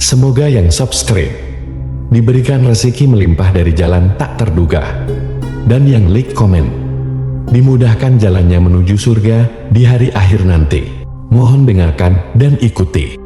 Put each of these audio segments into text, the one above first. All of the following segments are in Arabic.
Semoga yang subscribe diberikan rezeki melimpah dari jalan tak terduga, dan yang like komen dimudahkan jalannya menuju surga di hari akhir nanti. Mohon dengarkan dan ikuti.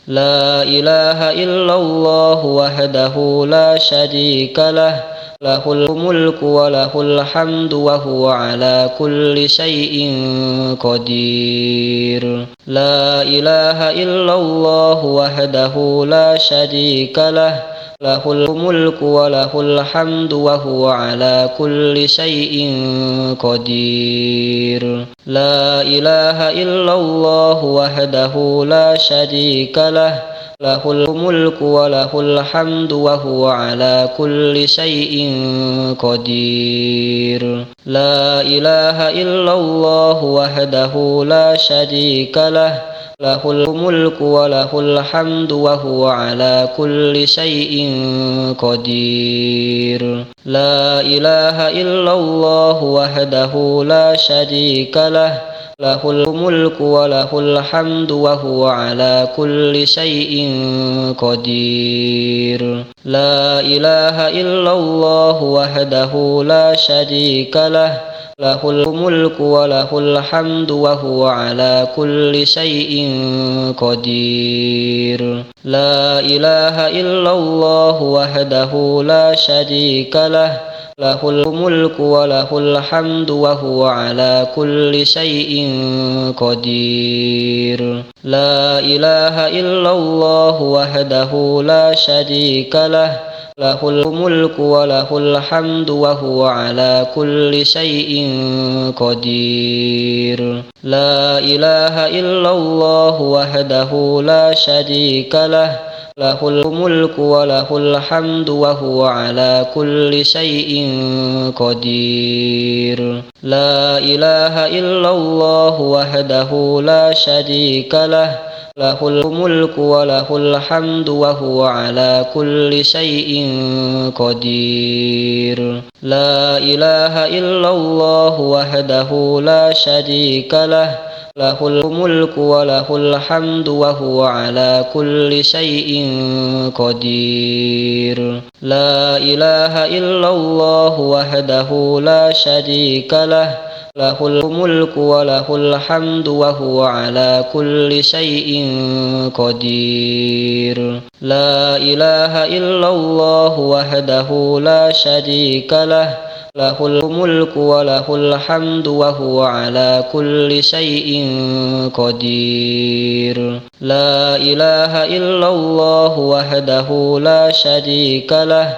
La ilaha illallah wahdahu la syarika lah, lahul mulku wa lahul hamdu wa huwa ala kulli syai'in qadir. La ilaha illallah wahdahu la syarika lah, lahul mulku wa lahul hamdu wa huwa ala kulli syai'in qadir. La ilaha illallah wahdahu la syarika lah, lahul mulku wa lahul hamdu wa huwa ala kulli syai'in qadir. La ilaha illallah wahdahu la syarika lah, lahul mulku wa lahul hamdu wa huwa ala kulli syai'in qadir. La ilaha illallah wahdahu la syarika lah, lahul mulku wa lahul hamdu wa huwa ala kulli syai'in qadir. La ilaha illallah wahdahu la syarika lah, lahul mulku wa lahul hamdu wa huwa ala kulli syai'in qadir. La ilaha illallah wahdahu la syarika lah, lahul mulku wa lahul hamdu wa huwa ala kulli syai'in qadir. La ilaha illallah wahdahu la syarika lah, lahul mulku wa lahul hamdu wa huwa ala kulli syai'in qadir. La ilaha illallah wahdahu la syarika lah, lahul mulku wa lahul hamdu wa huwa ala kulli syai'in qadir. La ilaha illallah wahdahu la syarika lah, lahul mulku wa lahul hamdu wa huwa ala kulli syai'in qadir. La ilaha illallah wahdahu la syarika lah, lahul mulku wa lahul hamdu wa huwa ala kulli syai'in qadir. La ilaha illallah wahdahu la syarika lah, lahul mulku wa lahul hamdu wa huwa ala kulli syai'in qadir. La ilaha illallah wahdahu la syarika lah, lahul mulku wa lahul hamdu wa huwa ala kulli syai'in qadir. La ilaha illallah wahdahu la syarika lah,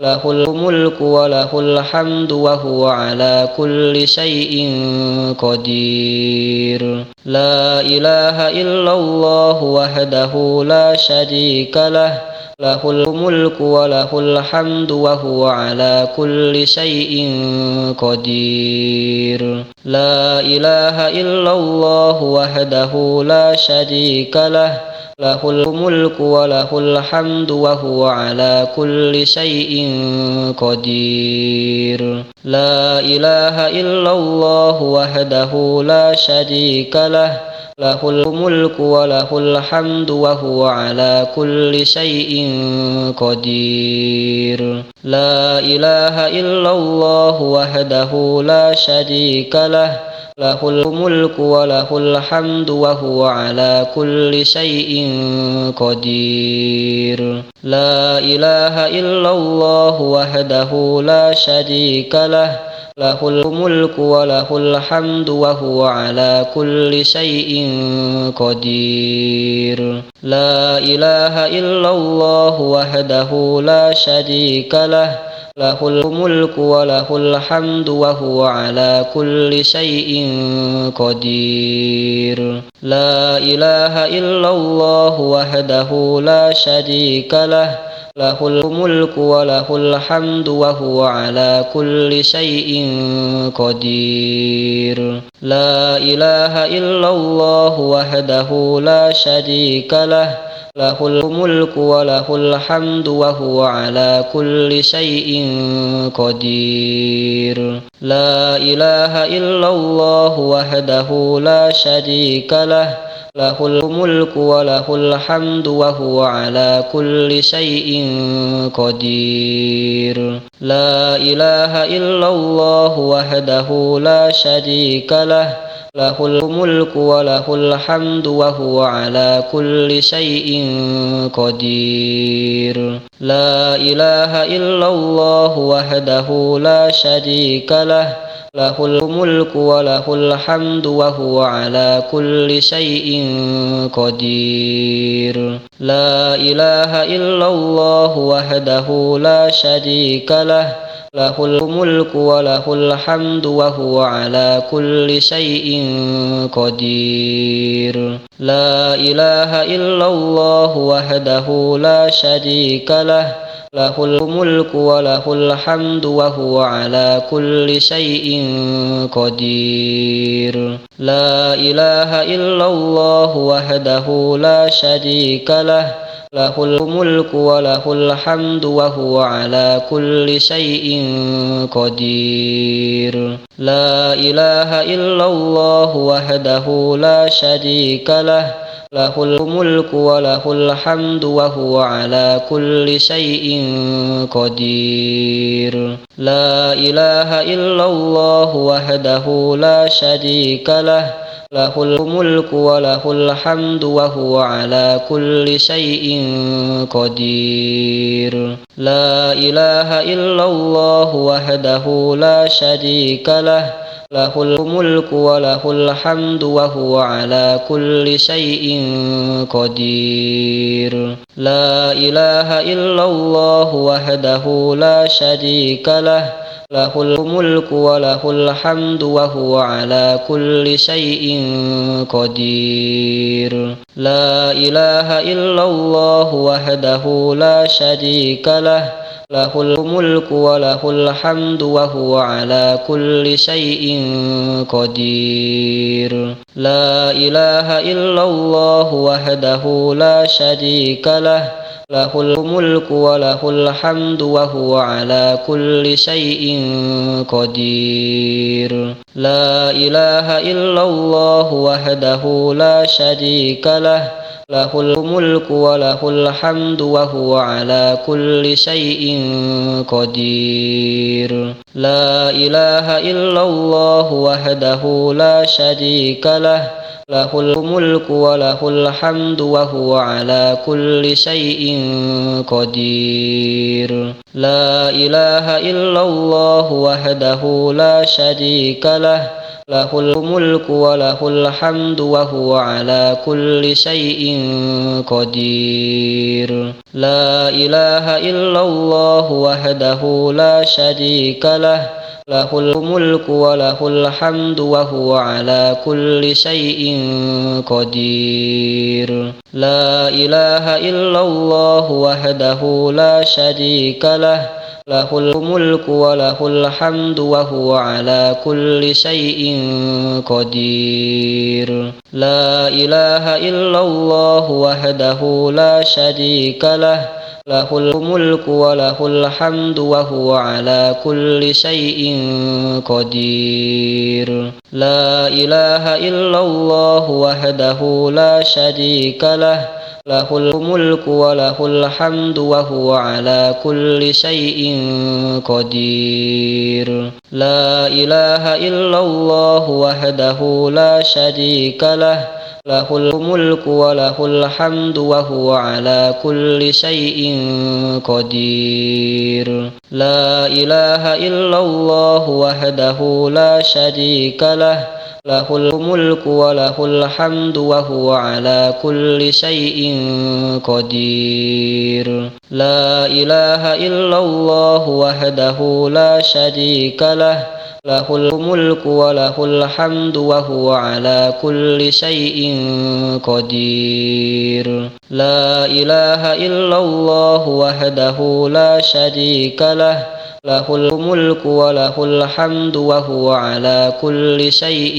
lahul mulku wa lahul hamdu wa huwa ala kulli syai'in qadir. La ilaha illallah wahdahu la syarika lah, lahul mulku wa lahul hamdu wa huwa ala kulli syai'in qadir. La ilaha illallah wahdahu la syarika lah, lahul mulku wa lahul hamdu wa huwa ala kulli syai'in qadir. La ilaha illallah wahdahu la syarika lah, lahul mulku wa lahul hamdu wa huwa ala kulli syai'in qadir. La ilaha illallah wahdahu la syarika lah, lahul mulku wa lahul hamdu wa huwa ala kulli syai'in qadir. La ilaha illallah wahdahu la syarika lah, lahul mulku wa lahul hamdu wa huwa ala kulli syai'in qadir. La ilaha illallah wahdahu la syarika lah, lahul mulku wa lahul hamdu wa huwa ala kulli syai'in qadir. La ilaha illallah wahdahu la syarika lah, lahul mulku wa lahul hamdu wa huwa ala kulli syai'in qadir. La ilaha illallah wahdahu la syarika lah, له الملك وله الحمد وهو على كل شيء قدير لا إله إلا الله وحده لا شريك له له الملك وله الحمد وهو على كل شيء قدير لا إله إلا الله وحده لا شريك له له الملك وله الحمد وهو على كل شيء قدير لا إله إلا الله وحده لا شريك له له الملك وله الحمد وهو على كل شيء قدير لا إله إلا الله وحده لا شريك له له الملك وله الحمد وهو على كل شيء قدير لا إله إلا الله وحده لا شريك له له الملك وله الحمد وهو على كل شيء قدير لا إله إلا الله وحده لا شريك له له الملك وله الحمد وهو على كل شيء قدير لا إله إلا الله وحده لا شريك له له الملك وله الحمد وهو على كل شيء قدير لا إله إلا الله وحده لا شريك له له الملك وله الحمد وهو على كل شيء قدير لا إله إلا الله وحده لا شريك له له الملك وله الحمد وهو على كل شيء قدير لا إله إلا الله وحده لا شريك له له الملك وله الحمد وهو على كل شيء قدير لا إله إلا الله وحده لا شريك له له الملك وله الحمد وهو على كل شيء قدير لا إله إلا الله وحده لا شريك له له الملك وله الحمد وهو على كل شيء قدير لا إله إلا الله وحده لا شريك له له الملك وله الحمد وهو على كل شيء قدير لا إله إلا الله وحده لا شريك له له الملك وله الحمد وهو على كل شيء قدير لا إله إلا الله وحده لا شريك له له الملك وله الحمد وهو على كل شيء قدير لا إله إلا الله وحده لا شريك له له الملك وله الحمد وهو على كل شيء قدير لا إله إلا الله وحده لا شريك له له الملك وله الحمد وهو على كل شيء قدير لا إله إلا الله وحده لا شريك له له الملك وله الحمد وهو على كل شيء قدير لا إله إلا الله وحده لا شريك له له الملك وله الحمد وهو على كل شيء قدير لا إله إلا الله وحده لا شريك له له الملك وله الحمد وهو على كل شيء قدير لا إله إلا الله وحده لا شريك له له الملك وله الحمد وهو على كل شيء قدير لا إله إلا الله وحده لا شريك له له الملك وله الحمد وهو على كل شيء قدير لا إله إلا الله وحده لا شريك له له الملك وله الحمد وهو على كل شيء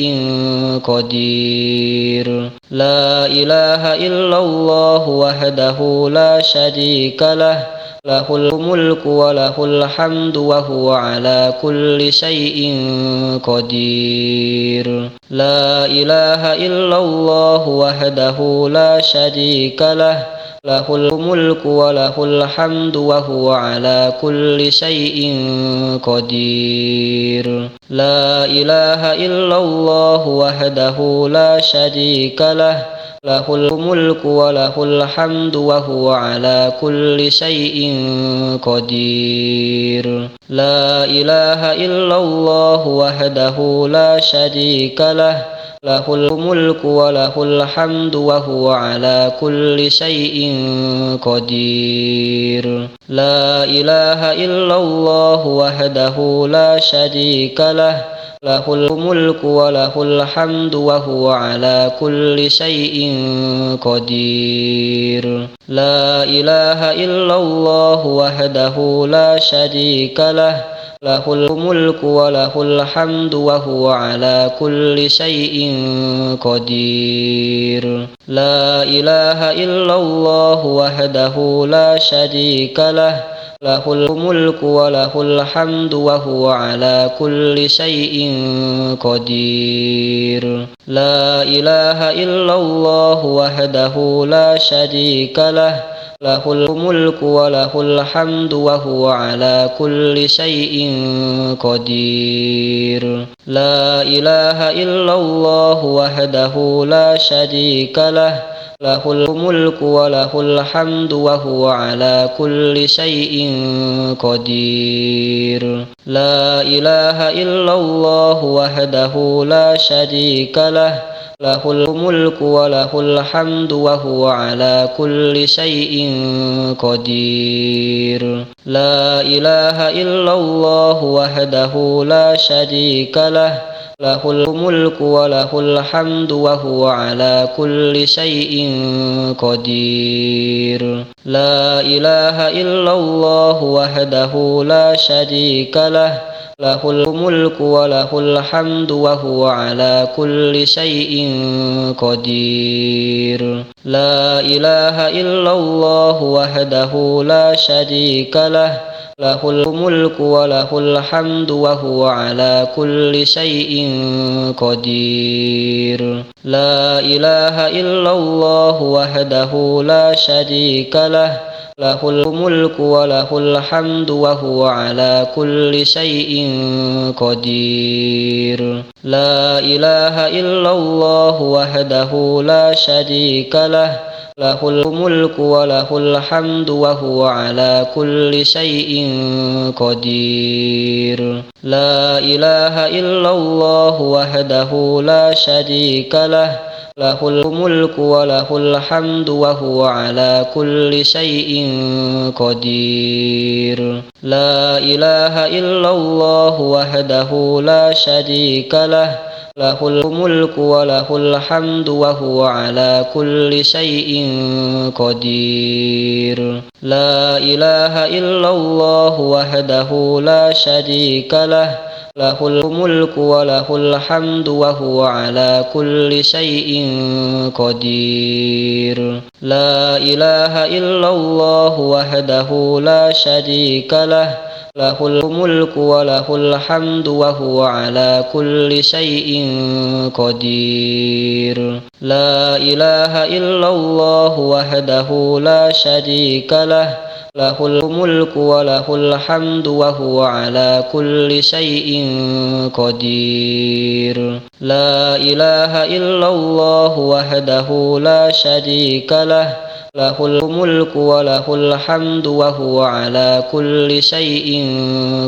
قدير لا إله إلا الله وحده لا شريك له له الملك وله الحمد وهو على كل شيء قدير لا إله إلا الله وحده لا شريك له له الملك وله الحمد وهو على كل شيء قدير لا إله إلا الله وحده لا شريك له له الملك وله الحمد وهو على كل شيء قدير لا إله إلا الله وحده لا شريك له له الملك وله الحمد وهو على كل شيء قدير لا إله إلا الله وحده لا شريك له له الملك وله الحمد وهو على كل شيء قدير لا إله إلا الله وحده لا شريك له له الملك وله الحمد وهو على كل شيء قدير لا إله إلا الله وحده لا شريك له له الملك وله الحمد وهو على كل شيء قدير لا إله إلا الله وحده لا شريك له له الملك وله الحمد وهو على كل شيء قدير لا إله إلا الله وحده لا شريك له له الملك وله الحمد وهو على كل شيء قدير لا إله إلا الله وحده لا شريك له له الملك وله الحمد وهو على كل شيء قدير لا إله إلا الله وحده لا شريك له له الملك وله الحمد وهو على كل شيء قدير لا إله إلا الله وحده لا شريك له له الملك وله الحمد وهو على كل شيء قدير لا إله إلا الله وحده لا شريك له له الملك وله الحمد وهو على كل شيء قدير لا إله إلا الله وحده لا شريك له له الملك وله الحمد وهو على كل شيء قدير لا إله إلا الله وحده لا شريك له له الملك وله الحمد وهو على كل شيء قدير لا إله إلا الله وحده لا شريك له له الملك وله الحمد وهو على كل شيء قدير لا إله إلا الله وحده لا شريك له له الملك وله الحمد وهو على كل شيء قدير لا إله إلا الله وحده لا شريك له له الملك وله الحمد وهو على كل شيء قدير لا إله إلا الله وحده لا شريك له له الملك وله الحمد وهو على كل شيء قدير لا إله إلا الله وحده لا شريك له له الملك وله الحمد وهو على كل شيء قدير لا إله إلا الله وحده لا شريك له له الملك وله الحمد وهو على كل شيء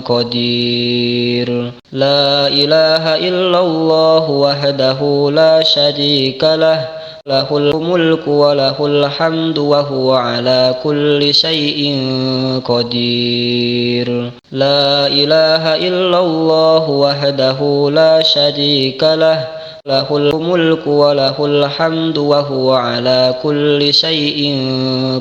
قدير لا إله إلا الله وحده لا شريك له له الملك وله الحمد وهو على كل شيء قدير لا إله إلا الله وحده لا شريك له له الملك وله الحمد وهو على كل شيء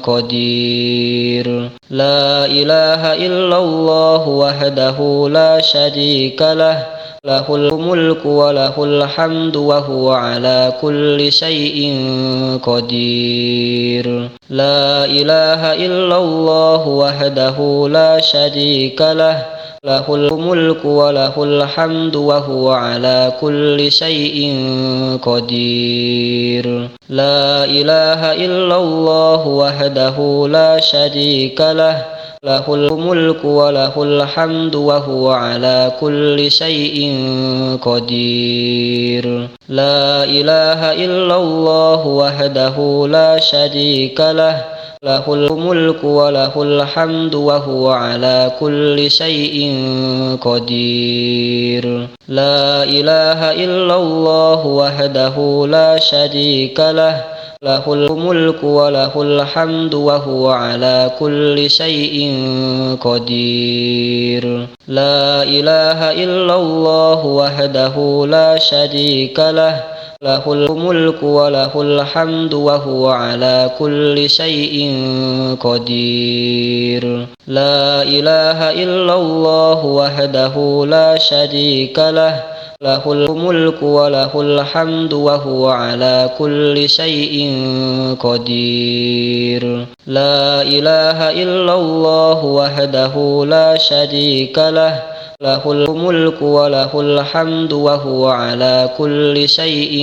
قدير. لا إله إلا الله وحده لا شريك له، له الملك وله الحمد وهو على كل شيء قدير. لا إله إلا الله وحده لا شريك له، له الملك وله الحمد وهو على كل شيء قدير. لا إله إلا الله وحده لا شريك له، له الملك وله الحمد وهو على كل شيء قدير. لا إله إلا الله وحده لا شريك له، له الملك وله الحمد وهو على كل شيء قدير. لا إله إلا الله وحده لا شريك له، له الملك وله الحمد وهو على كل شيء قدير. لا إله إلا الله وحده لا شريك له، له الملك وله الحمد وهو على كل شيء قدير. لا إله إلا الله وحده لا شريك له، له الملك وله الحمد وهو على كل شيء قدير. لا إله إلا الله وحده لا شريك له، له الملك وله الحمد وهو على كل شيء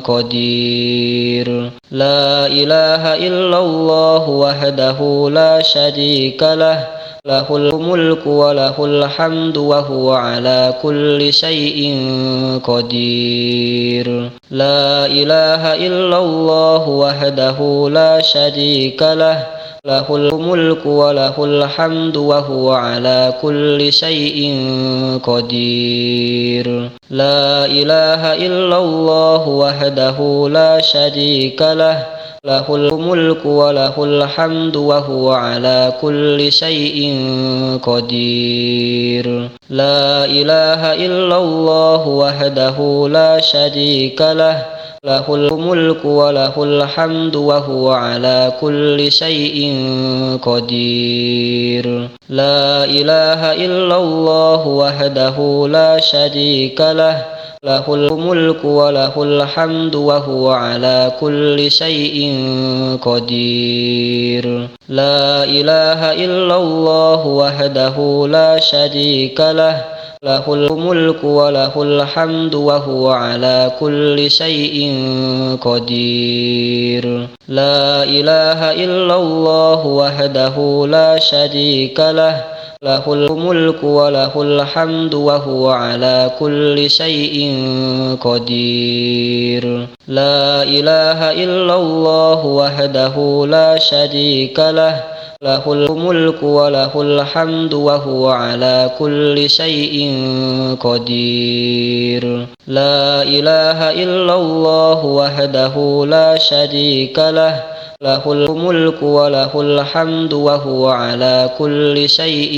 قدير. لا إله إلا الله وحده لا شريك له، له الملك وله الحمد وهو على كل شيء قدير. لا إله إلا الله وحده لا شريك له، له الملك وله الحمد وهو على كل شيء قدير. لا إله إلا الله وحده لا شريك له، له الملك وله الحمد وهو على كل شيء قدير. لا إله إلا الله وحده لا شريك له، له الملك وله الحمد وهو على كل شيء قدير. لا إله إلا الله وحده لا شريك له، له الملك وله الحمد وهو على كل شيء قدير. لا إله إلا الله وحده لا شريك له، له الملك وله الحمد وهو على كل شيء قدير. لا إله إلا الله وحده لا شريك له، له الملك وله الحمد وهو على كل شيء قدير. لا إله إلا الله وحده لا شريك له، له الملك وله الحمد وهو على كل شيء قدير. لا إله إلا الله وحده لا شريك له، له الملك وله الحمد وهو على كل شيء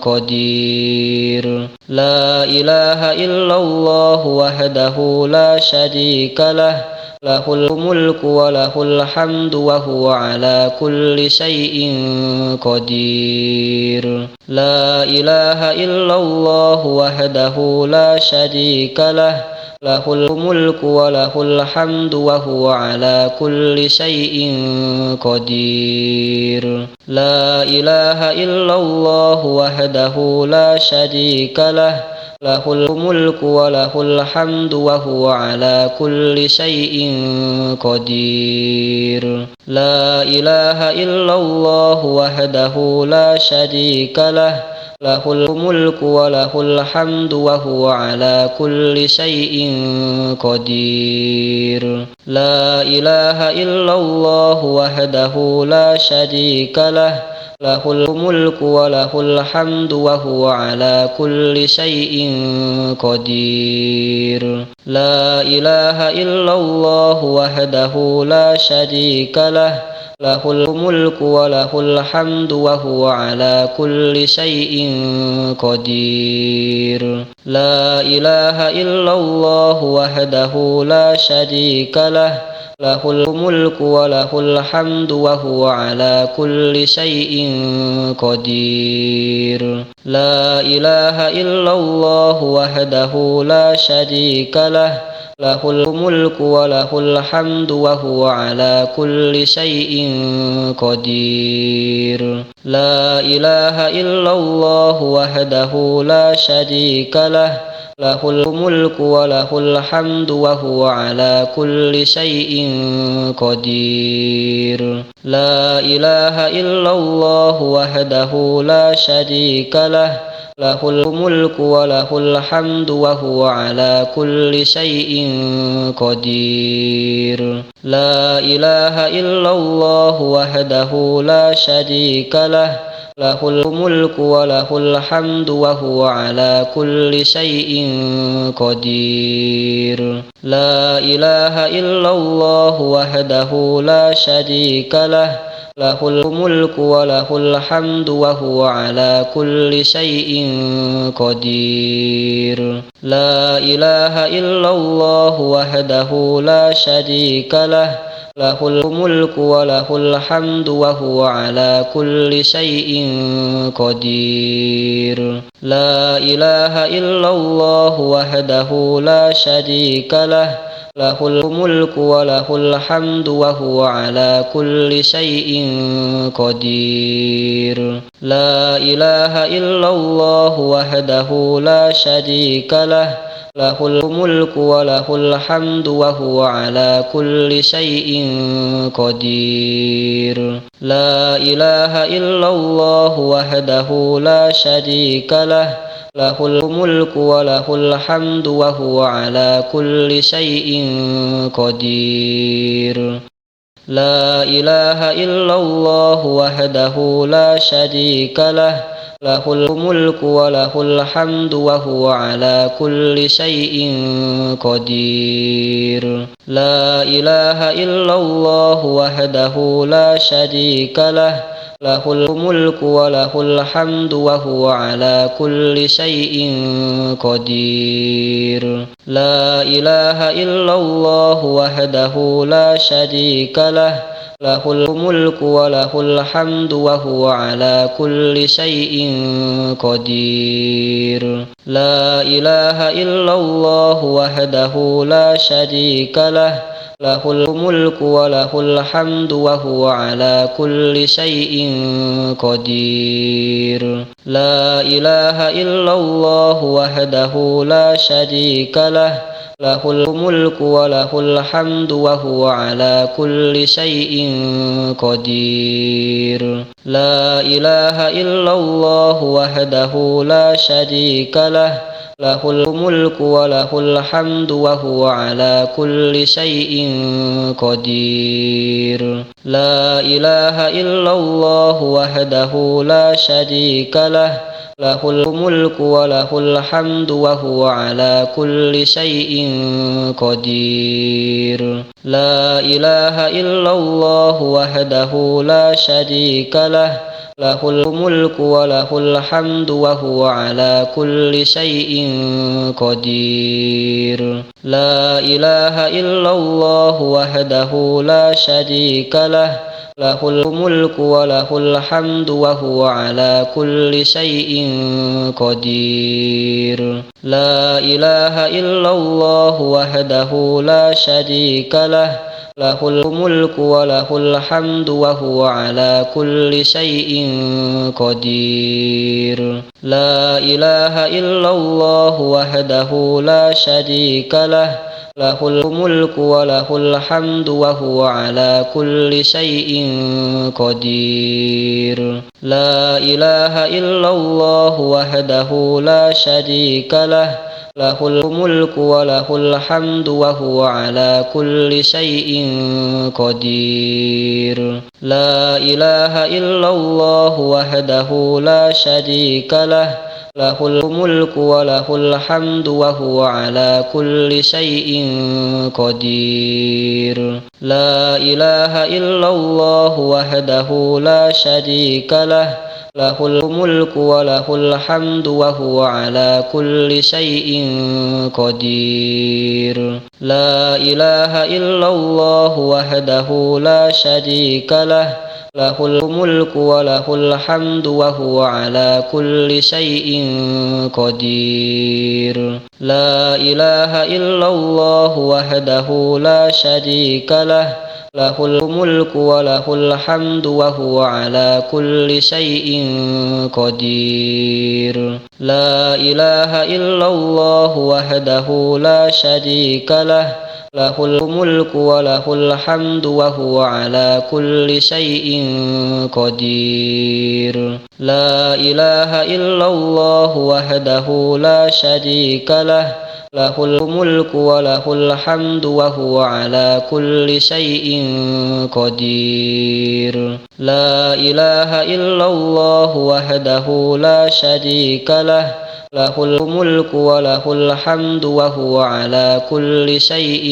قدير. لا إله إلا الله وحده لا شريك له، له الملك وله الحمد وهو على كل شيء قدير. لا إله إلا الله وحده لا شريك له، له الملك وله الحمد وهو على كل شيء قدير. لا إله إلا الله وحده لا شريك له، له الملك وله الحمد وهو على كل شيء قدير. لا إله إلا الله وحده لا شريك له، له الملك وله الحمد وهو على كل شيء قدير. لا إله إلا الله وحده لا شريك له، له الملك وله الحمد وهو على كل شيء قدير. لا إله إلا الله وحده لا شريك له، له الملك وله الحمد وهو على كل شيء قدير. لا إله إلا الله وحده لا شريك له، له الملك وله الحمد وهو على كل شيء قدير. لا إله إلا الله وحده لا شريك له، له الملك وله الحمد وهو على كل شيء قدير. لا إله إلا الله وحده لا شريك له، له الملك وله الحمد وهو على كل شيء قدير. لا إله إلا الله وحده لا شريك له، له الملك وله الحمد وهو على كل شيء قدير. لا إله إلا الله وحده لا شريك له، له الملك وله الحمد وهو على كل شيء قدير. لا إله إلا الله وحده لا شريك له، له الملك وله الحمد وهو على كل شيء قدير. لا إله إلا الله وحده لا شريك له، له الملك وله الحمد وهو على كل شيء قدير. لا إله إلا الله وحده لا شريك له، له الملك وله الحمد وهو على كل شيء قدير. لا إله إلا الله وحده لا شريك له، له الملك وله الحمد وهو على كل شيء قدير. لا إله إلا الله وحده لا شريك له، له الملك وله الحمد وهو على كل شيء قدير. لا إله إلا الله وحده لا شريك له، له الملك وله الحمد وهو على كل شيء قدير. لا إله إلا الله وحده لا شريك له، له الملك وله الحمد وهو على كل شيء قدير. لا إله إلا الله وحده لا شريك له، له الملك وله الحمد وهو على كل شيء قدير. لا إله إلا الله وحده لا شريك له، له الملك وله الحمد وهو على كل شيء قدير. لا إله إلا الله وحده لا شريك له، له الملك وله الحمد وهو على كل شيء قدير. لا إله إلا الله وحده لا شريك له، له الملك وله الحمد وهو على كل شيء قدير. لا إله إلا الله وحده لا شريك له، له الملك وله الحمد وهو على كل شيء قدير. لا إله إلا الله وحده لا شريك له، له الملك وله الحمد وهو على كل شيء قدير. لا إله إلا الله وحده لا شريك له، له الملك وله الحمد وهو على كل شيء قدير. لا إله إلا الله وحده لا شريك له، له الملك وله الحمد وهو على كل شيء قدير. لا إله إلا الله وحده لا شريك له، له الملك وله الحمد وهو على كل شيء قدير. لا إله إلا الله وحده لا شريك له، له الملك وله الحمد وهو على كل شيء قدير لا إله إلا الله وحده لا شريك له له الملك وله الحمد وهو على كل شيء قدير لا إله إلا الله وحده لا شريك له له الملك وله الحمد وهو على كل شيء قدير لا إله إلا الله وحده لا شريك له له الملك وله الحمد وهو على كل شيء قدير لا إله إلا الله وحده لا شريك له له الملك وله الحمد وهو على كل شيء قدير لا إله إلا الله وحده لا شريك له له الملك وله الحمد وهو على كل شيء قدير لا إله إلا الله وحده لا شريك له له الملك وله الحمد وهو على كل شيء قدير لا إله إلا الله وحده لا شريك له له الملك وله الحمد وهو على كل شيء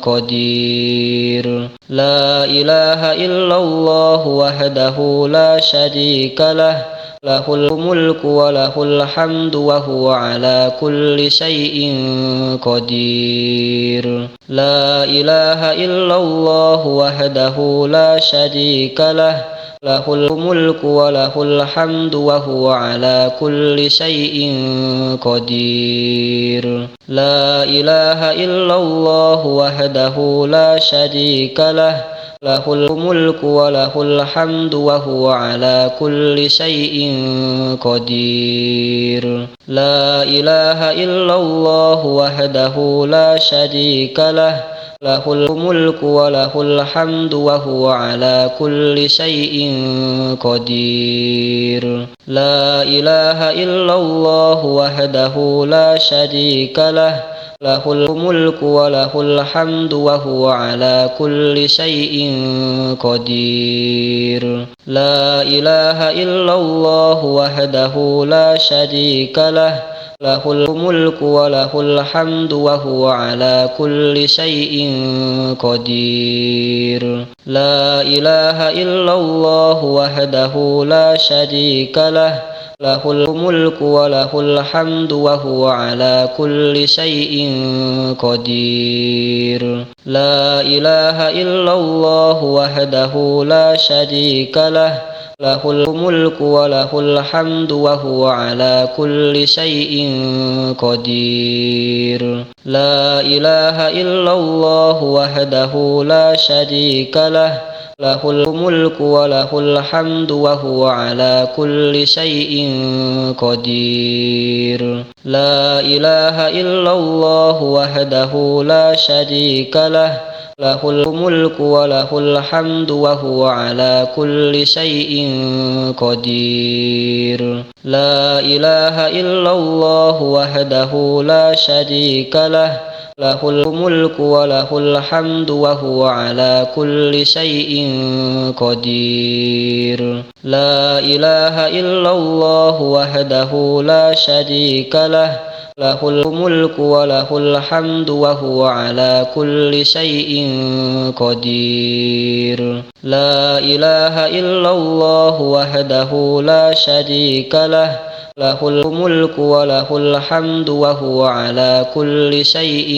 قدير لا إله إلا الله وحده لا شريك له له الملك وله الحمد وهو على كل شيء قدير لا إله إلا الله وحده لا شريك له له الملك وله الحمد وهو على كل شيء قدير لا إله إلا الله وحده لا شريك له له الملك وله الحمد وهو على كل شيء قدير لا إله إلا الله وحده لا شريك له له الملك وله الحمد وهو على كل شيء قدير لا إله إلا الله وحده لا شريك له له الملك وله الحمد وهو على كل شيء قدير لا إله إلا الله وحده لا شريك له له الملك وله الحمد وهو على كل شيء قدير لا إله إلا الله وحده لا شريك له له الملك وله الحمد وهو على كل شيء قدير لا إله إلا الله وحده لا شريك له له الملك وله الحمد وهو على كل شيء قدير لا إله إلا الله وحده لا شريك له له الملك وله الحمد وهو على كل شيء قدير لا إله إلا الله وحده لا شريك له له الملك وله الحمد وهو على كل شيء قدير لا إله إلا الله وحده لا شريك له له الملك وله الحمد وهو على كل شيء قدير لا إله إلا الله وحده لا شريك له له الملك وله الحمد وهو على كل شيء قدير لا إله إلا الله وحده لا شريك له له الملك وله الحمد وهو على كل شيء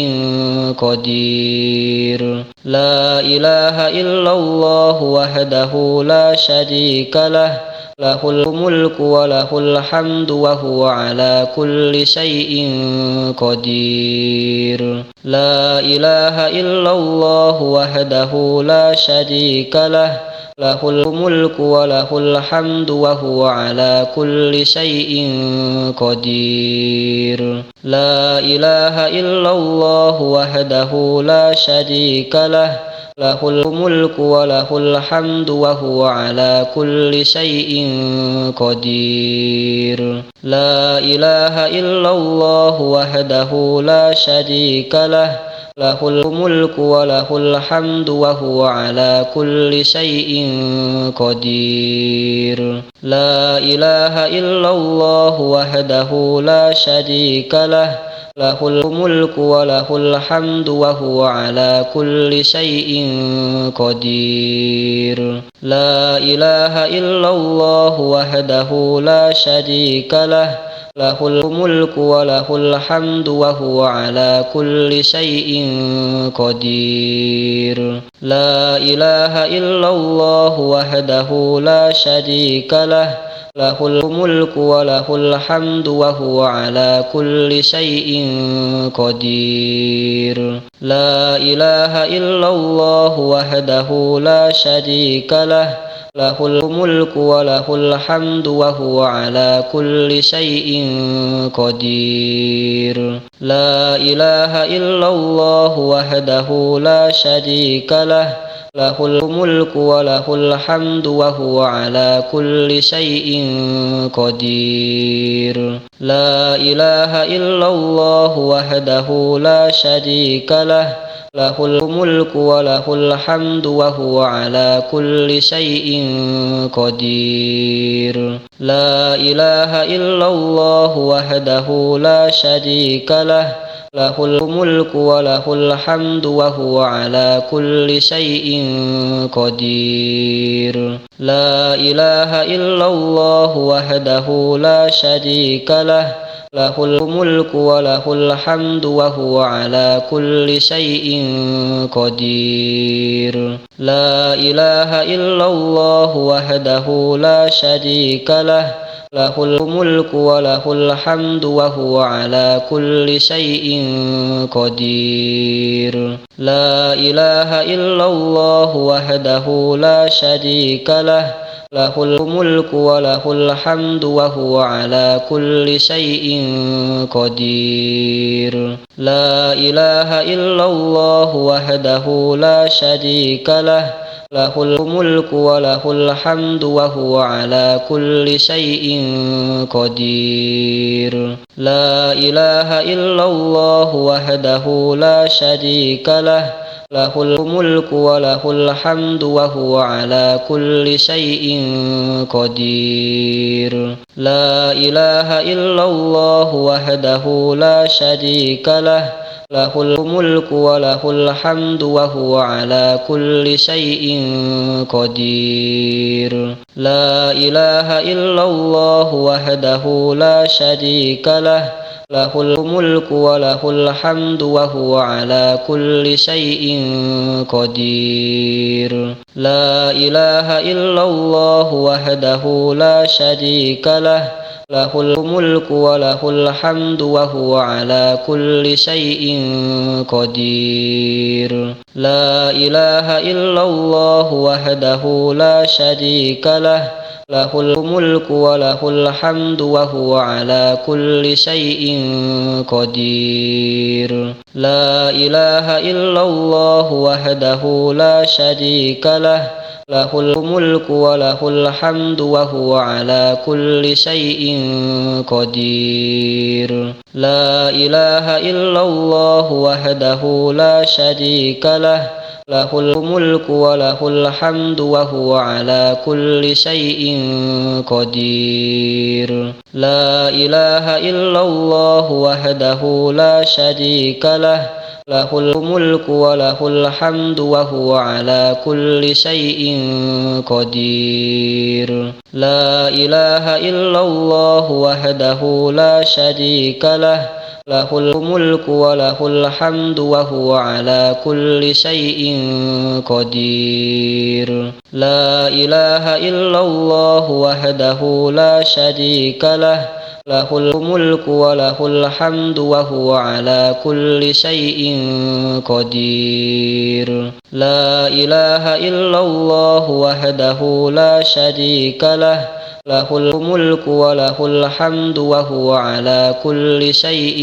قدير لا إله إلا الله وحده لا شريك له له الملك وله الحمد وهو على كل شيء قدير لا إله إلا الله وحده لا شريك له له الملك وله الحمد وهو على كل شيء قدير لا إله إلا الله وحده لا شريك له له الملك وله الحمد وهو على كل شيء قدير لا إله إلا الله وحده لا شريك له له الملك وله الحمد وهو على كل شيء قدير لا إله إلا الله وحده لا شريك له له الملك وله الحمد وهو على كل شيء قدير لا إله إلا الله وحده لا شريك له له الملك وله الحمد وهو على كل شيء قدير لا إله إلا الله وحده لا شريك له له الملك وله الحمد وهو على كل شيء قدير لا إله إلا الله وحده لا شريك له له الملك وله الحمد وهو على كل شيء قدير لا إله إلا الله وحده لا شريك له له الملك وله الحمد وهو على كل شيء قدير لا إله إلا الله وحده لا شريك له له الملك وله الحمد وهو على كل شيء قدير لا إله إلا الله وحده لا شريك له له الملك وله الحمد وهو على كل شيء قدير لا إله إلا الله وحده لا شريك له له الملك وله الحمد وهو على كل شيء قدير لا إله إلا الله وحده لا شريك له له الملك وله الحمد وهو على كل شيء قدير لا إله إلا الله وحده لا شريك له له الملك وله الحمد وهو على كل شيء قدير لا إله إلا الله وحده لا شريك له له الملك وله الحمد وهو على كل شيء قدير لا إله إلا الله وحده لا شريك له له الملك وله الحمد وهو على كل شيء قدير لا إله إلا الله وحده لا شريك له له الملك وله الحمد وهو على كل شيء قدير لا إله إلا الله وحده لا شريك له له الملك وله الحمد وهو على كل شيء قدير لا إله إلا الله وحده لا شريك له له الملك وله الحمد وهو على كل شيء قدير لا إله إلا الله وحده لا شريك له له الملك وله الحمد وهو على كل شيء قدير لا إله إلا الله وحده لا شريك له له الملك وله الحمد وهو على كل شيء قدير لا إله إلا الله وحده لا شريك له له الملك وله الحمد وهو على كل شيء قدير لا إله إلا الله وحده لا شريك له له الملك وله الحمد وهو على كل شيء قدير لا إله إلا الله وحده لا شريك له له الملك وله الحمد وهو على كل شيء قدير لا إله إلا الله وحده لا شريك له له الملك وله الحمد وهو على كل شيء قدير لا إله إلا الله وحده لا شريك له له الملك وله الحمد وهو على كل شيء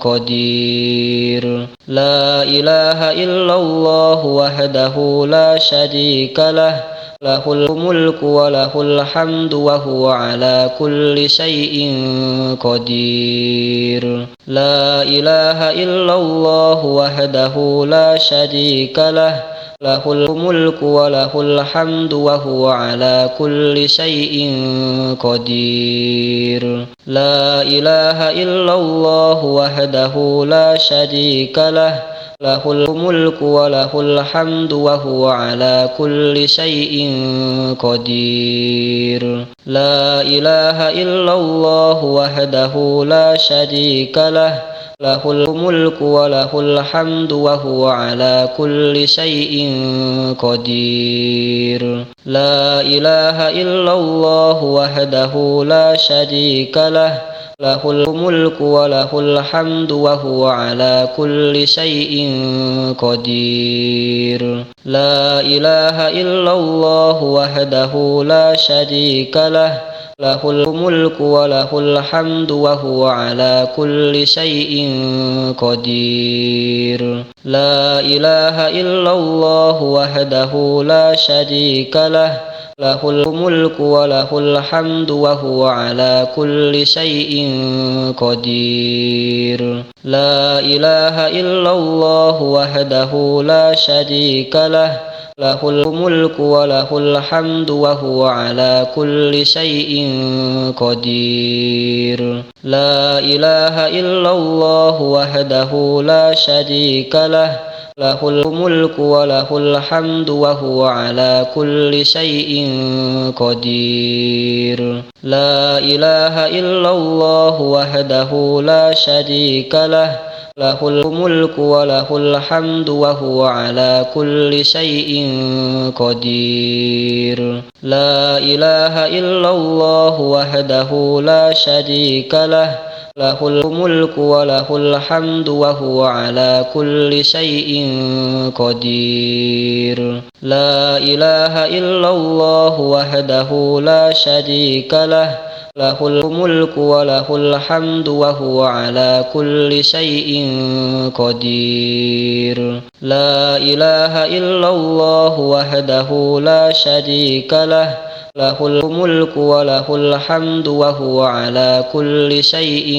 قدير لا إله إلا الله وحده لا شريك له له الملك وله الحمد وهو على كل شيء قدير لا إله إلا الله وحده لا شريك له له الملك وله الحمد وهو على كل شيء قدير لا إله إلا الله وحده لا شريك له له الملك وله الحمد وهو على كل شيء قدير لا إله إلا الله وحده لا شريك له له الملك وله الحمد وهو على كل شيء قدير لا إله إلا الله وحده لا شريك له له الملك وله الحمد وهو على كل شيء قدير لا إله إلا الله وحده لا شريك له له الملك وله الحمد وهو على كل شيء قدير لا إله إلا الله وحده لا شريك له له الملك وله الحمد وهو على كل شيء قدير لا إله إلا الله وحده لا شريك له له الملك وله الحمد وهو على كل شيء قدير لا إله إلا الله وحده لا شريك له له الملك وله الحمد وهو على كل شيء قدير لا إله إلا الله وحده لا شريك له له الملك وله الحمد وهو على كل شيء قدير لا إله إلا الله وحده لا شريك له له الملك وله الحمد وهو على كل شيء قدير لا إله إلا الله وحده لا شريك له له الملك وله الحمد وهو على كل شيء قدير لا إله إلا الله وحده لا شريك له له الملك وله الحمد وهو على كل شيء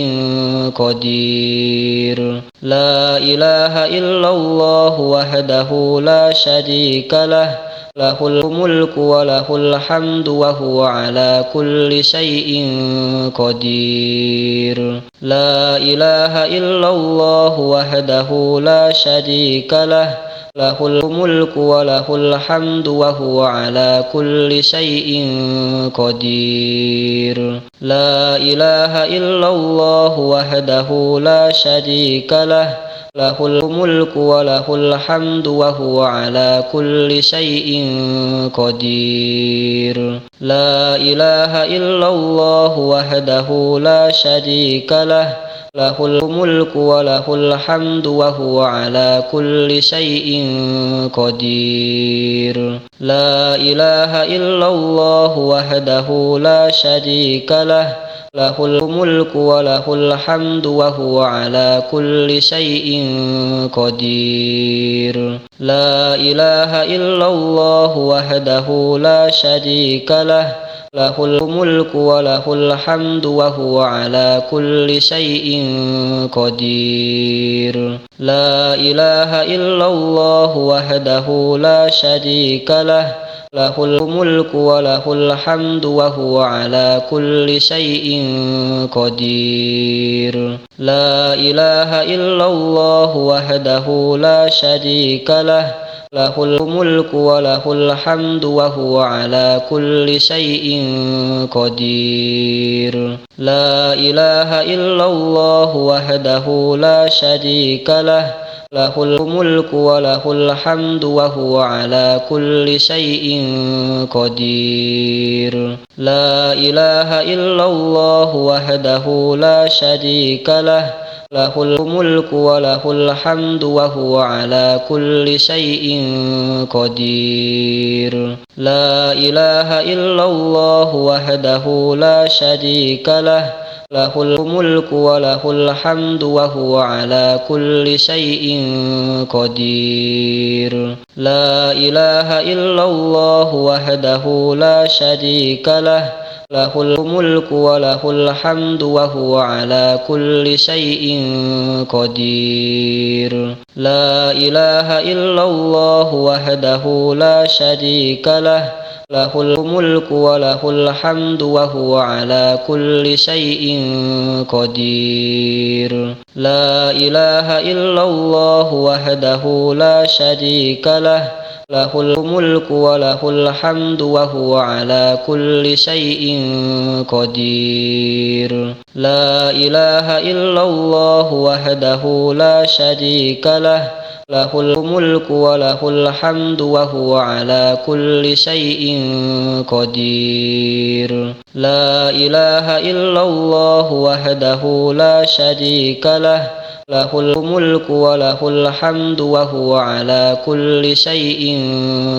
قدير لا إله إلا الله وحده لا شريك له له الملك وله الحمد وهو على كل شيء قدير لا إله إلا الله وحده لا شريك له له الملك وله الحمد وهو على كل شيء قدير لا إله إلا الله وحده لا شريك له له الملك وله الحمد وهو على كل شيء قدير لا إله إلا الله وحده لا شريك له له الملك وله الحمد وهو على كل شيء قدير لا إله إلا الله وحده لا شريك له له الملك وله الحمد وهو على كل شيء قدير لا إله إلا الله وحده لا شريك له له الملك وله الحمد وهو على كل شيء قدير لا إله إلا الله وحده لا شريك له له الملك وله الحمد وهو على كل شيء قدير لا إله إلا الله وحده لا شريك له له الملك وله الحمد وهو على كل شيء قدير لا إله إلا الله وحده لا شريك له له الملك وله الحمد وهو على كل شيء قدير لا إله إلا الله وحده لا شريك له له الملك وله الحمد وهو على كل شيء قدير لا إله إلا الله وحده لا شريك له له الملك وله الحمد وهو على كل شيء قدير لا إله إلا الله وحده لا شريك له له الملك وله الحمد وهو على كل شيء قدير لا إله إلا الله وحده لا شريك له له الملك وله الحمد وهو على كل شيء قدير لا إله إلا الله وحده لا شريك له له الملك وله الحمد وهو على كل شيء قدير لا إله إلا الله وحده لا شريك له له الملك وله الحمد وهو على كل شيء قدير لا إله إلا الله وحده لا شريك له له الملك وله الحمد وهو على كل شيء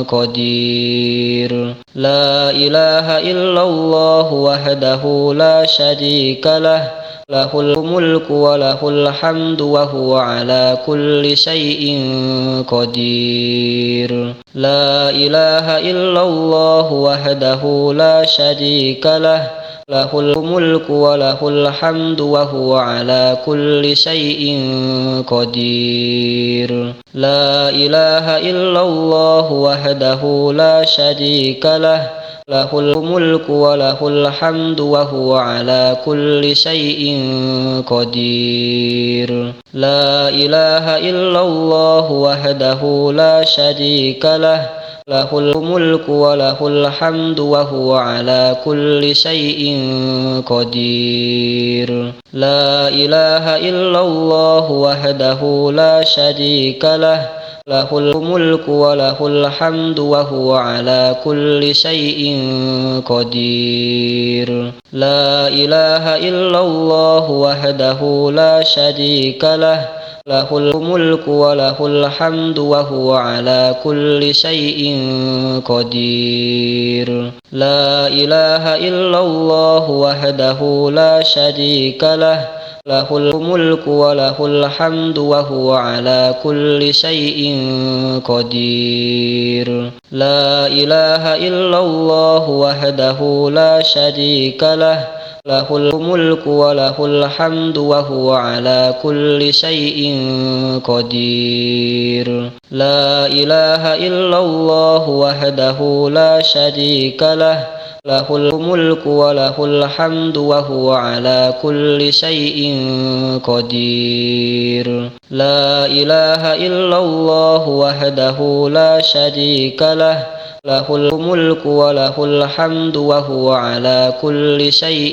قدير لا إله إلا الله وحده لا شريك له له الملك وله الحمد وهو على كل شيء قدير لا إله إلا الله وحده لا شريك له له الملك وله الحمد وهو على كل شيء قدير لا إله إلا الله وحده لا شريك له له الملك وله الحمد وهو على كل شيء قدير لا إله إلا الله وحده لا شريك له له الملك وله الحمد وهو على كل شيء قدير لا إله إلا الله وحده لا شريك له له الملك وله الحمد وهو على كل شيء قدير لا إله إلا الله وحده لا شريك له له الملك وله الحمد وهو على كل شيء قدير لا إله إلا الله وحده لا شريك له له الملك وله الحمد وهو على كل شيء قدير لا إله إلا الله وحده لا شريك له له الملك وله الحمد وهو على كل شيء قدير لا إله إلا الله وحده لا شريك له له الملك وله الحمد وهو على كل شيء قدير لا إله إلا الله وحده لا شريك له له الملك وله الحمد وهو على كل شيء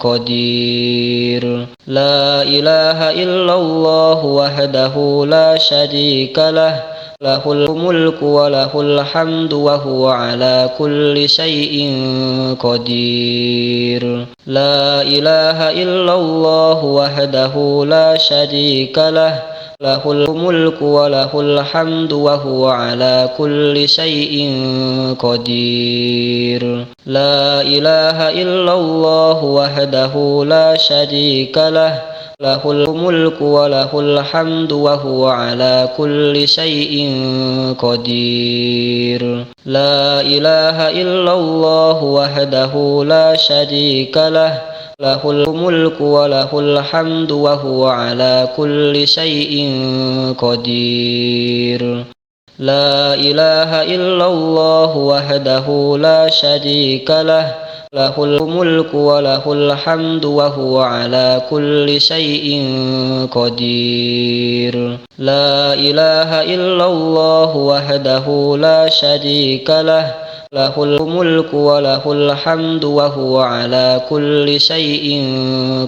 قدير لا إله إلا الله وحده لا شريك له له الملك وله الحمد وهو على كل شيء قدير لا إله إلا الله وحده لا شريك له له الملك وله الحمد وهو على كل شيء قدير لا إله إلا الله وحده لا شريك له له الملك وله الحمد وهو على كل شيء قدير لا إله إلا الله وحده لا شريك له له الملك وله الحمد وهو على كل شيء قدير لا إله إلا الله وحده لا شريك له له الملك وله الحمد وهو على كل شيء قدير لا إله إلا الله وحده لا شريك له له الملك وله الحمد وهو على كل شيء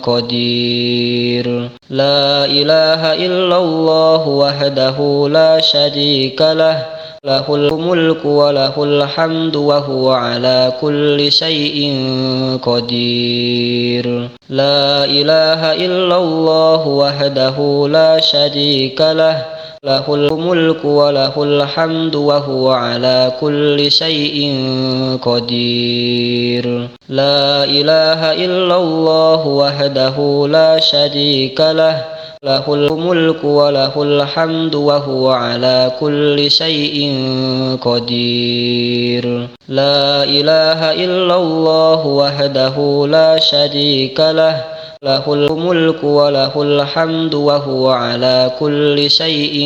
قدير لا إله إلا الله وحده لا شريك له له الملك وله الحمد وهو على كل شيء قدير لا إله إلا الله وحده لا شريك له له الملك وله الحمد وهو على كل شيء قدير لا إله إلا الله وحده لا شريك له له الملك وله الحمد وهو على كل شيء قدير لا إله إلا الله وحده لا شريك له له الملك وله الحمد وهو على كل شيء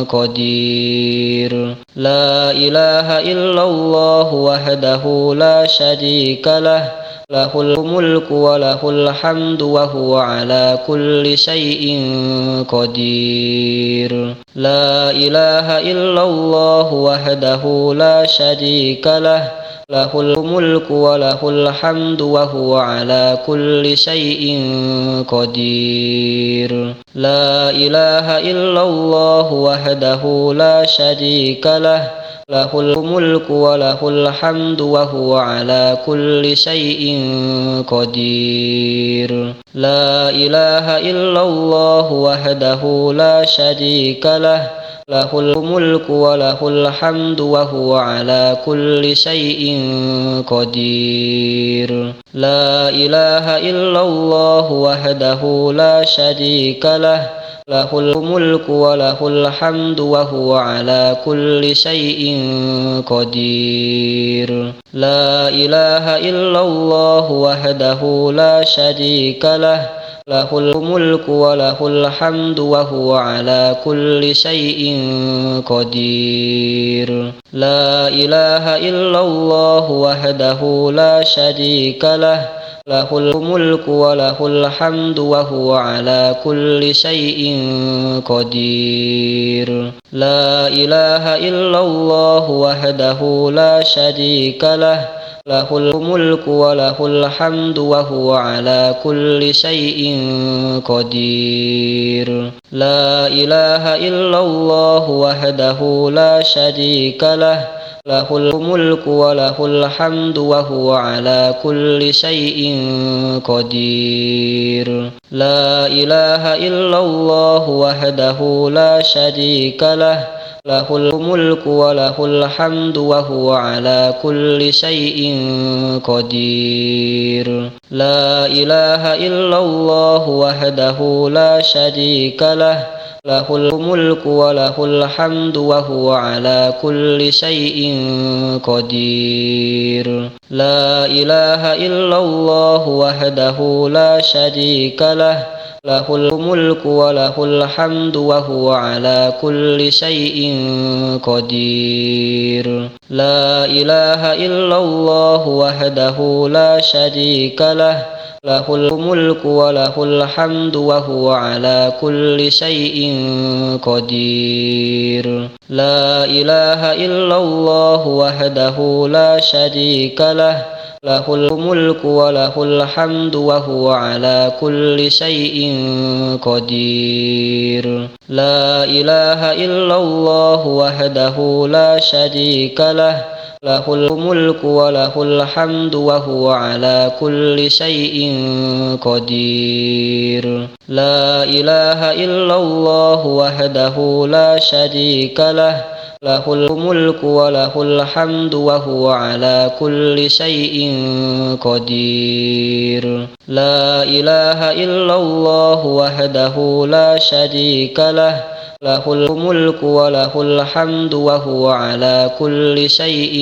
قدير لا إله إلا الله وحده لا شريك له له الملك وله الحمد وهو على كل شيء قدير لا إله إلا الله وحده لا شريك له له الملك وله الحمد وهو على كل شيء قدير لا إله إلا الله وحده لا شريك له له الملك وله الحمد وهو على كل شيء قدير لا إله إلا الله وحده لا شريك له له الملك وله الحمد وهو على كل شيء قدير لا إله إلا الله وحده لا شريك له له الملك وله الحمد وهو على كل شيء قدير لا إله إلا الله وحده لا شريك له له الملك وله الحمد وهو على كل شيء قدير لا إله إلا الله وحده لا شريك له له الملك وله الحمد وهو على كل شيء قدير لا إله إلا الله وحده لا شريك له له الملك وله الحمد وهو على كل شيء قدير لا إله إلا الله وحده لا شريك له له الملك وله الحمد وهو على كل شيء قدير لا إله إلا الله وحده لا شريك له له الملك وله الحمد وهو على كل شيء قدير لا إله إلا الله وحده لا شريك له له الملك وله الحمد وهو على كل شيء قدير لا إله إلا الله وحده لا شريك له له الملك وله الحمد وهو على كل شيء قدير لا إله إلا الله وحده لا شريك له له الملك وله الحمد وهو على كل شيء قدير لا إله إلا الله وحده لا شريك له له الملك وله الحمد وهو على كل شيء قدير لا إله إلا الله وحده لا شريك له له الملك وله الحمد وهو على كل شيء قدير لا إله إلا الله وحده لا شريك له له الملك وله الحمد وهو على كل شيء قدير لا إله إلا الله وحده لا شريك له له الملك وله الحمد وهو على كل شيء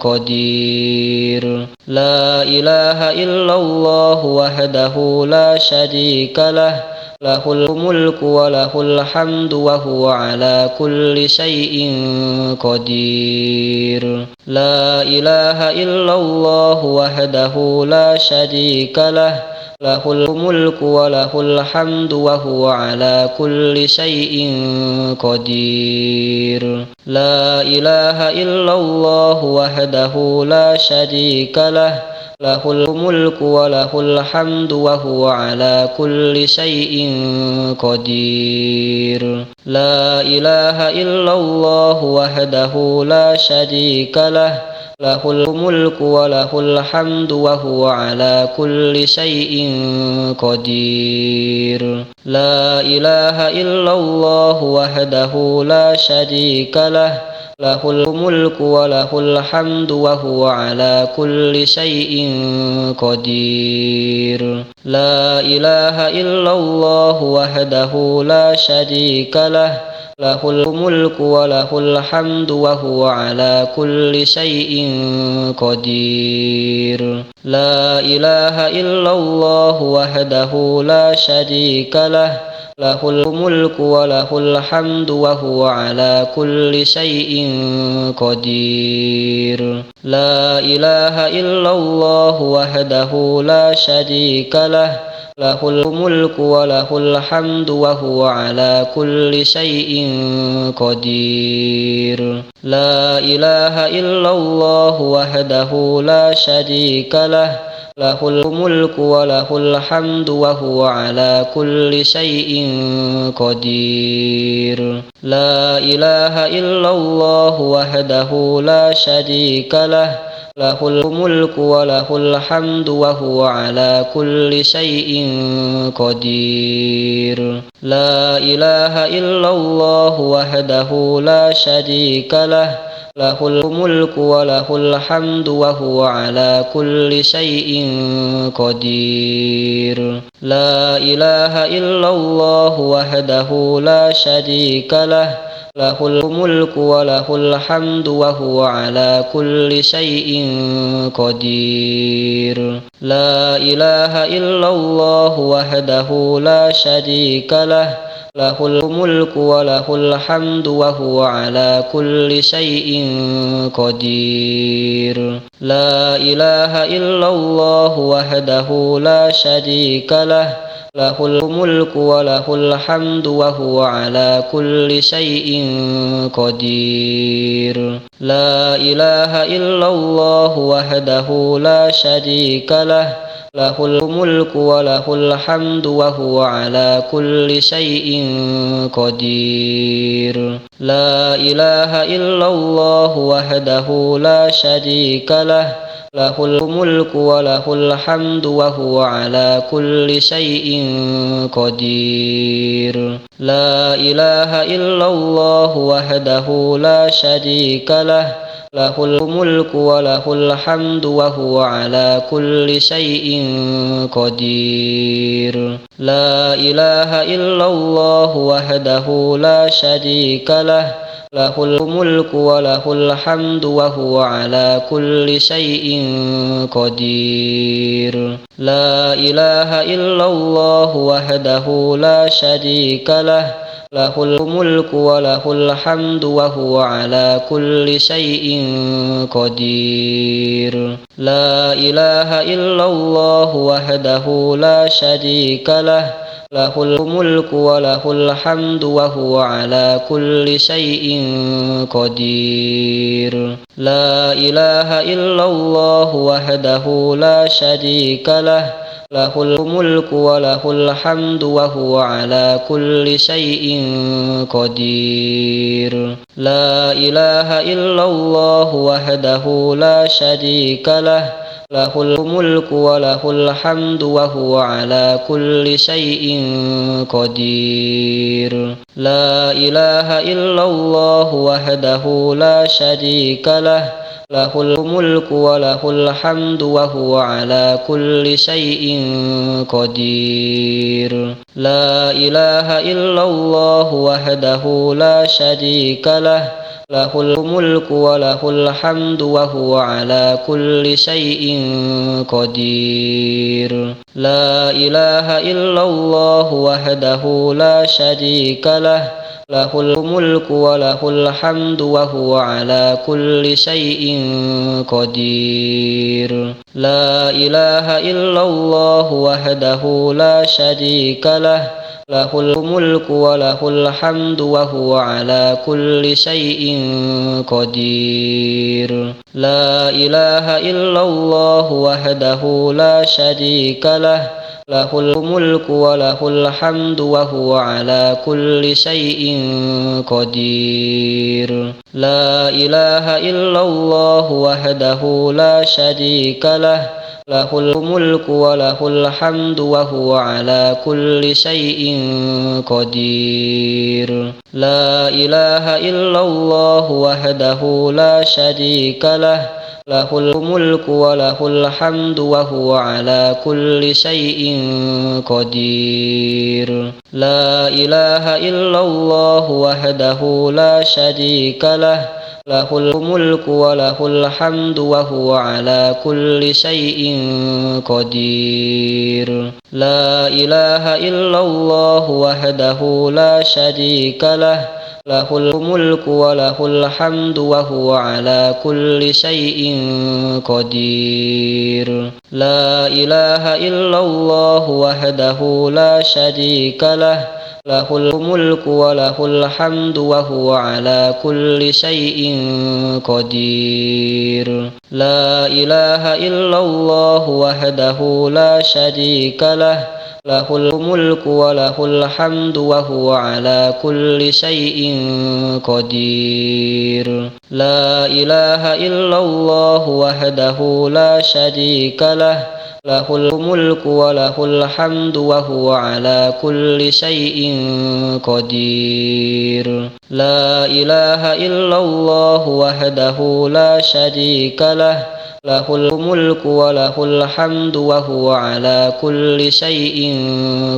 قدير لا إله إلا الله وحده لا شريك له له الملك وله الحمد وهو على كل شيء قدير لا إله إلا الله وحده لا شريك له له الملك وله الحمد وهو على كل شيء قدير لا إله إلا الله وحده لا شريك له له الملك وله الحمد وهو على كل شيء قدير لا إله إلا الله وحده لا شريك له له الملك وله الحمد وهو على كل شيء قدير لا إله إلا الله وحده لا شريك له له الملك وله الحمد وهو على كل شيء قدير لا إله إلا الله وحده لا شريك له له الملك وله الحمد وهو على كل شيء قدير لا إله إلا الله وحده لا شريك له له الملك وله الحمد وهو على كل شيء قدير لا إله إلا الله وحده لا شريك له له الملك وله الحمد وهو على كل شيء قدير لا إله إلا الله وحده لا شريك له له الملك وله الحمد وهو على كل شيء قدير لا إله إلا الله وحده لا شريك له له الملك وله الحمد وهو على كل شيء قدير لا إله إلا الله وحده لا شريك له له الملك وله الحمد وهو على كل شيء قدير لا إله إلا الله وحده لا شريك له له الملك وله الحمد وهو على كل شيء قدير لا إله إلا الله وحده لا شريك له له الملك وله الحمد وهو على كل شيء قدير لا إله إلا الله وحده لا شريك له له الملك وله الحمد وهو على كل شيء قدير لا إله إلا الله وحده لا شريك له له الملك وله الحمد وهو على كل شيء قدير لا إله إلا الله وحده لا شريك له له الملك وله الحمد وهو على كل شيء قدير لا إله إلا الله وحده لا شريك له له الملك وله الحمد وهو على كل شيء قدير لا إله إلا الله وحده لا شريك له له الملك وله الحمد وهو على كل شيء قدير لا إله إلا الله وحده لا شريك له له الملك وله الحمد وهو على كل شيء قدير لا إله إلا الله وحده لا شريك له له الملك وله الحمد وهو على كل شيء قدير لا إله إلا الله وحده لا شريك له له الملك وله الحمد وهو على كل شيء قدير لا إله إلا الله وحده لا شريك له له الملك وله الحمد وهو على كل شيء قدير لا إله إلا الله وحده لا شريك له له الملك وله الحمد وهو على كل شيء قدير لا إله إلا الله وحده لا شريك له له الملك وله الحمد وهو على كل شيء قدير لا إله إلا الله وحده لا شريك له له الملك وله الحمد وهو على كل شيء قدير لا إله إلا الله وحده لا شريك له له الملك وله الحمد وهو على كل شيء قدير لا إله إلا الله وحده لا شريك له له الملك وله الحمد وهو على كل شيء قدير لا إله إلا الله وحده لا شريك له له الملك وله الحمد وهو على كل شيء قدير لا إله إلا الله وحده لا شريك له له الملك وله الحمد وهو على كل شيء قدير لا إله إلا الله وحده لا شريك له له الملك وله الحمد وهو على كل شيء قدير لا إله إلا الله وحده لا شريك له له الملك وله الحمد وهو على كل شيء قدير لا إله إلا الله وحده لا شريك له له الملك وله الحمد وهو على كل شيء قدير لا إله إلا الله وحده لا شريك له له الملك وله الحمد وهو على كل شيء قدير لا إله إلا الله وحده لا شريك له له الملك وله الحمد وهو على كل شيء قدير لا إله إلا الله وحده لا شريك له له الملك وله الحمد وهو على كل شيء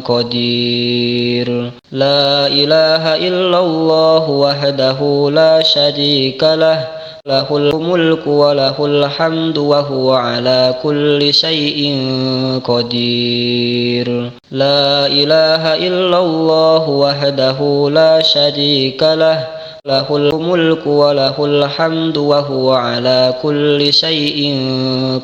قدير لا إله إلا الله وحده لا شريك له له الملك وله الحمد وهو على كل شيء قدير لا إله إلا الله وحده لا شريك له له الملك وله الحمد وهو على كل شيء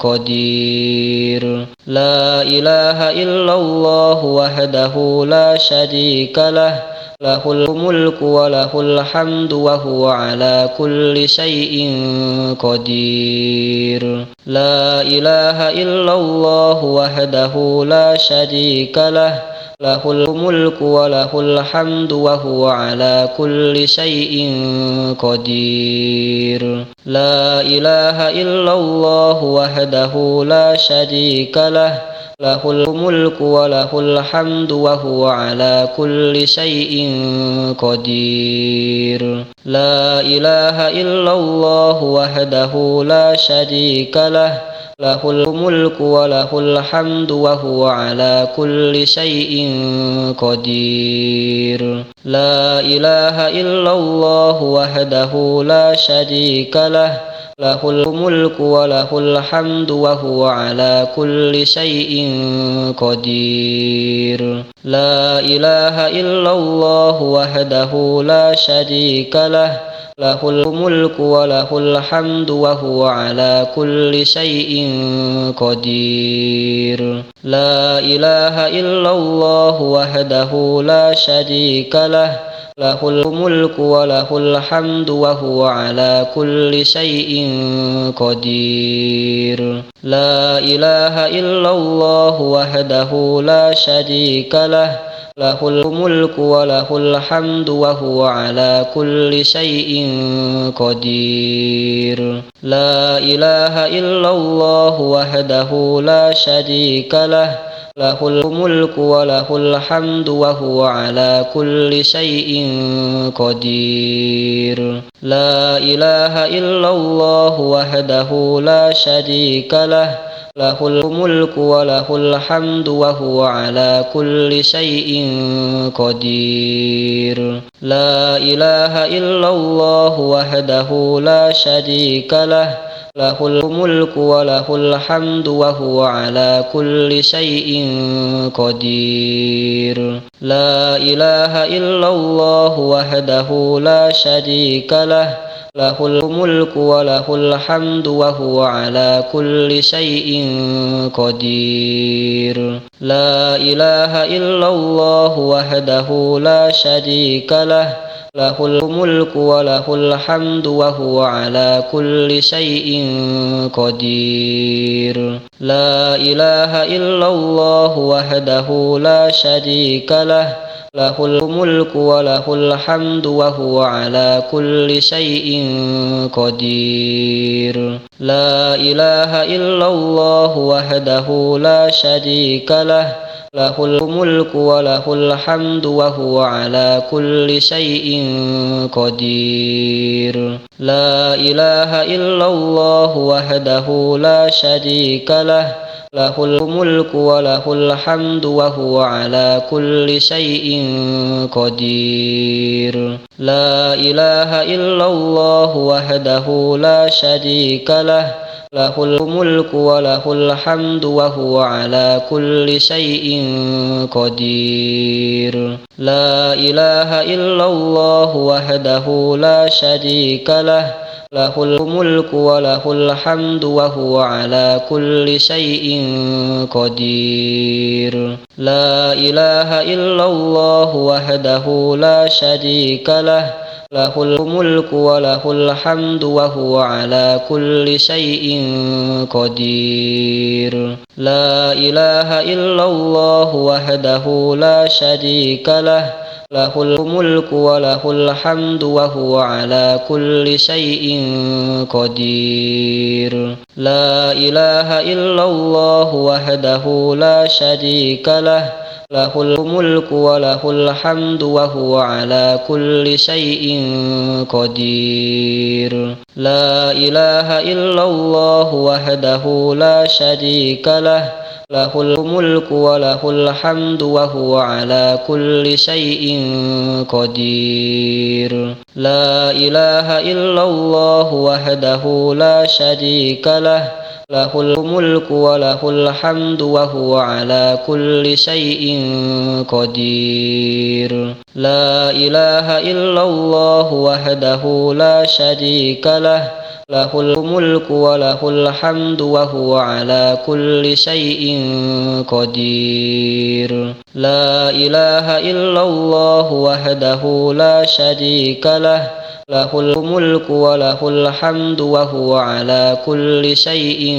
قدير لا إله إلا الله وحده لا شريك له له الملك وله الحمد وهو على كل شيء قدير لا إله إلا الله وحده لا شريك له له الملك وله الحمد وهو على كل شيء قدير لا إله إلا الله وحده لا شريك له له الملك وله الحمد وهو على كل شيء قدير لا إله إلا الله وحده لا شريك له له الملك وله الحمد وهو على كل شيء قدير لا إله إلا الله وحده لا شريك له له الملك وله الحمد وهو على كل شيء قدير لا إله إلا الله وحده لا شريك له له الملك وله الحمد وهو على كل شيء قدير لا إله إلا الله وحده لا شريك له له الملك وله الحمد وهو على كل شيء قدير لا إله إلا الله وحده لا شريك له له الملك وله الحمد وهو على كل شيء قدير لا إله إلا الله وحده لا شريك له له الملك وله الحمد وهو على كل شيء قدير لا إله إلا الله وحده لا شريك له له الملك وله الحمد وهو على كل شيء قدير لا إله إلا الله وحده لا شريك له له الملك وله الحمد وهو على كل شيء قدير لا إله إلا الله وحده لا شريك له له الملك وله الحمد وهو على كل شيء قدير لا إله إلا الله وحده لا شريك له له الملك وله الحمد وهو على كل شيء قدير لا إله إلا الله وحده لا شريك له له الملك وله الحمد وهو على كل شيء قدير لا إله إلا الله وحده لا شريك له له الملك وله الحمد وهو على كل شيء قدير لا إله إلا الله وحده لا شريك له له الملك وله الحمد وهو على كل شيء قدير لا إله إلا الله وحده لا شريك له له الملك وله الحمد وهو على كل شيء قدير لا إله إلا الله وحده لا شريك له له الملك وله الحمد وهو على كل شيء قدير لا إله إلا الله وحده لا شريك له له الملك وله الحمد وهو على كل شيء قدير لا إله إلا الله وحده لا شريك له له الملك وله الحمد وهو على كل شيء قدير لا إله إلا الله وحده لا شريك له له الملك وله الحمد وهو على كل شيء قدير لا إله إلا الله وحده لا شريك له له الملك وله الحمد وهو على كل شيء قدير لا إله إلا الله وحده لا شريك له له الملك وله الحمد وهو على كل شيء قدير لا إله إلا الله وحده لا شريك له له الملك وله الحمد وهو على كل شيء قدير لا إله إلا الله وحده لا شريك له له الملك وله الحمد وهو على كل شيء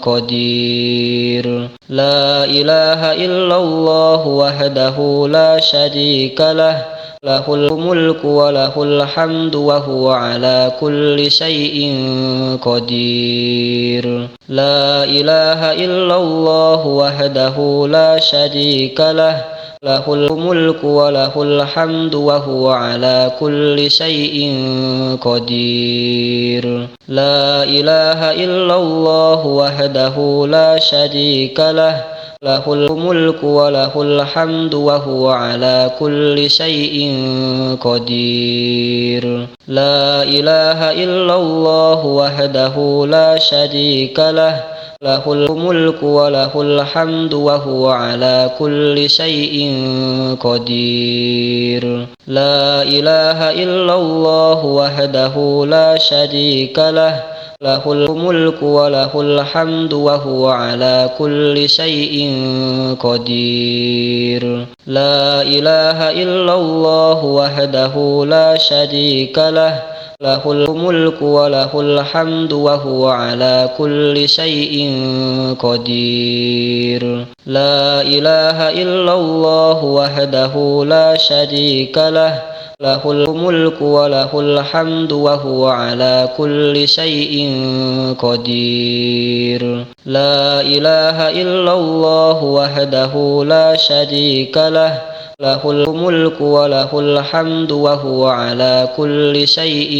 قدير لا إله إلا الله وحده لا شريك له له الملك وله الحمد وهو على كل شيء قدير لا إله إلا الله وحده لا شريك له له الملك وله الحمد وهو على كل شيء قدير لا إله إلا الله وحده لا شريك له له الملك وله الحمد وهو على كل شيء قدير لا إله إلا الله وحده لا شريك له له الملك وله الحمد وهو على كل شيء قدير لا إله إلا الله وحده لا شريك له له الملك وله الحمد وهو على كل شيء قدير لا إله إلا الله وحده لا شريك له له الملك وله الحمد وهو على كل شيء قدير لا إله إلا الله وحده لا شريك له له الملك وله الحمد وهو على كل شيء قدير لا إله إلا الله وحده لا شريك له له الملك وله الحمد وهو على كل شيء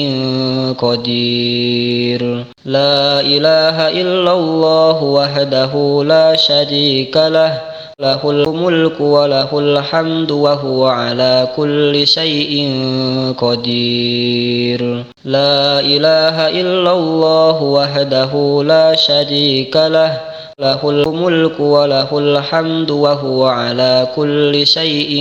قدير لا إله إلا الله وحده لا شريك له له الملك وله الحمد وهو على كل شيء قدير لا إله إلا الله وحده لا شريك له له الملك وله الحمد وهو على كل شيء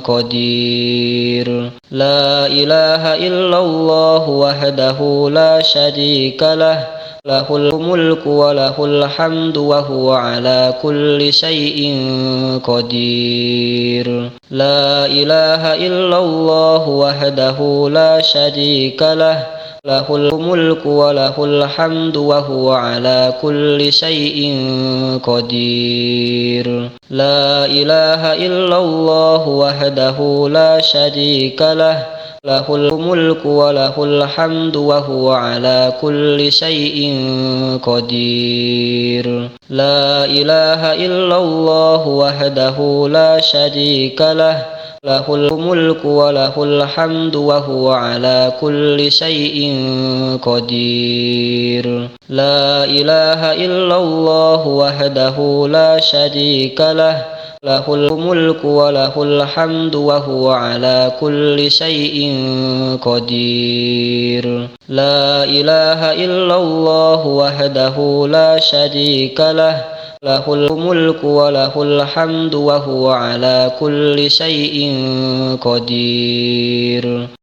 قدير لا إله إلا الله وحده لا شريك له له الملك وله الحمد وهو على كل شيء قدير لا إله إلا الله وحده لا شريك له له الملك وله الحمد وهو على كل شيء قدير لا إله إلا الله وحده لا شريك له له الملك وله الحمد وهو على كل شيء قدير لا إله إلا الله وحده لا شريك له له الملك وله الحمد وهو على كل شيء قدير لا إله إلا الله وحده لا شريك له له الملك وله الحمد وهو على كل شيء قدير لا إله إلا الله وحده لا شريك له له الملك وله الحمد وهو على كل شيء قدير